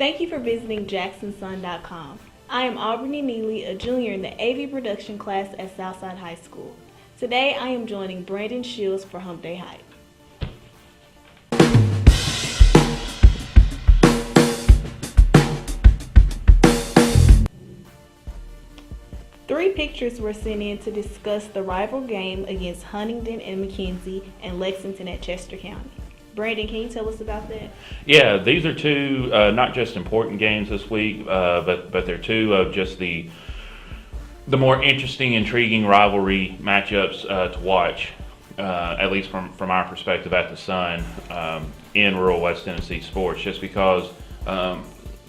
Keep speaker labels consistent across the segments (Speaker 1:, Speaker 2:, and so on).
Speaker 1: Thank you for visiting JacksonSun.com. I am Aubrey Neely, a junior in the AV production class at Southside High School. Today I am joining Brandon Shields for Hump Day Hype. Three pictures were sent in to discuss the rival game against Huntingdon and McKenzie and Lexington at Chester County. Brandon, can you tell us about that?
Speaker 2: Yeah, these are two not just important games this week, but they're two of just the more interesting, intriguing rivalry matchups to watch, at least from our perspective at the Sun in rural West Tennessee sports. Just because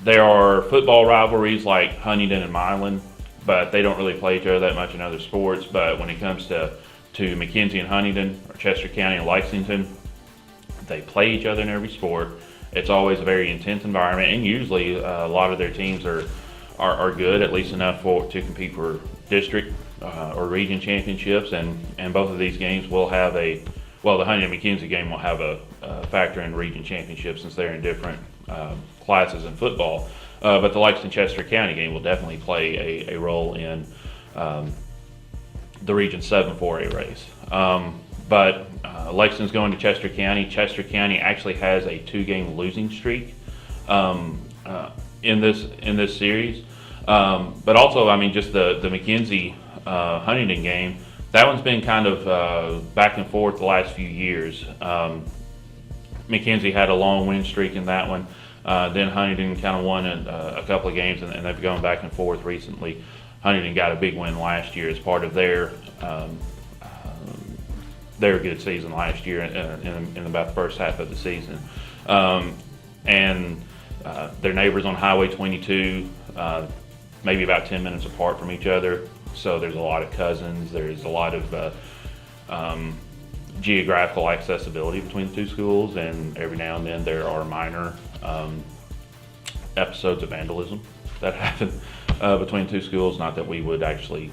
Speaker 2: there are football rivalries like Huntingdon and Milan, but they don't really play each other that much in other sports. But when it comes to McKenzie and Huntingdon, or Chester County and Lexington, they play each other in every sport. It's always a very intense environment, and usually a lot of their teams are good, at least enough to compete for district or region championships. And both of these games will have the Huntingdon-McKenzie game will have a factor in region championships since they're in different classes in football. But the Lexington-Chester County game will definitely play a role in the Region 7 4A race. But Lexington's going to Chester County. Chester County actually has a 2-game losing streak in this series. But also, I mean, just the McKenzie Huntingdon game, that one's been kind of back and forth the last few years. McKenzie had a long win streak in that one. Then Huntingdon kind of won a couple of games, and they've gone back and forth recently. Huntingdon got a big win last year as part of their good season last year in about the first half of the season. And they're neighbors on Highway 22, maybe about 10 minutes apart from each other. So there's a lot of cousins. There's a lot of geographical accessibility between the two schools, and every now and then there are minor episodes of vandalism that happen between two schools. Not that we would actually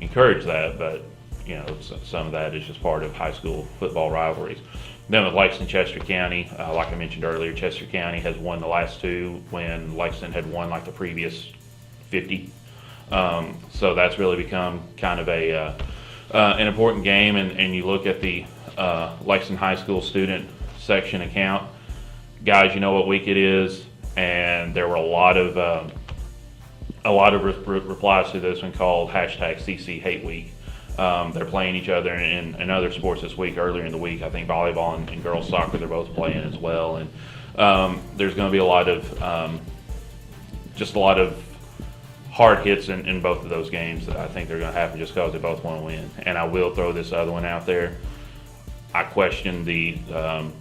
Speaker 2: encourage that, but you know, some of that is just part of high school football rivalries. Then with Lexington-Chester County, like I mentioned earlier, Chester County has won the last two when Lexington had won like the previous 50. So that's really become kind of an important game. And you look at the Lexington High School student section account, guys, you know what week it is, and there were a lot of replies to this one called #CC Hate Week. They're playing each other in other sports this week. Earlier in the week, I think volleyball and girls soccer, they're both playing as well. And there's going to be a lot of hard hits in both of those games that I think they're going to happen just because they both want to win. And I will throw this other one out there. I question the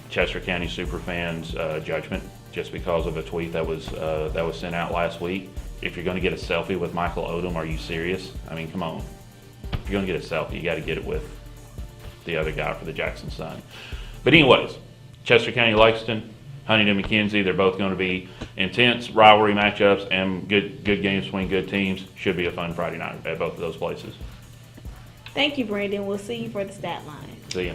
Speaker 2: Chester County Superfans judgment just because of a tweet that was sent out last week. If you're going to get a selfie with Michael Odom, are you serious? I mean, come on. If you're going to get a selfie, you got to get it with the other guy for the Jackson Sun. But anyways, Chester County, Lexington, Huntingdon-McKenzie, they're both going to be intense rivalry matchups and good games between good teams. Should be a fun Friday night at both of those places.
Speaker 1: Thank you, Brandon. We'll see you for the stat line.
Speaker 2: See ya.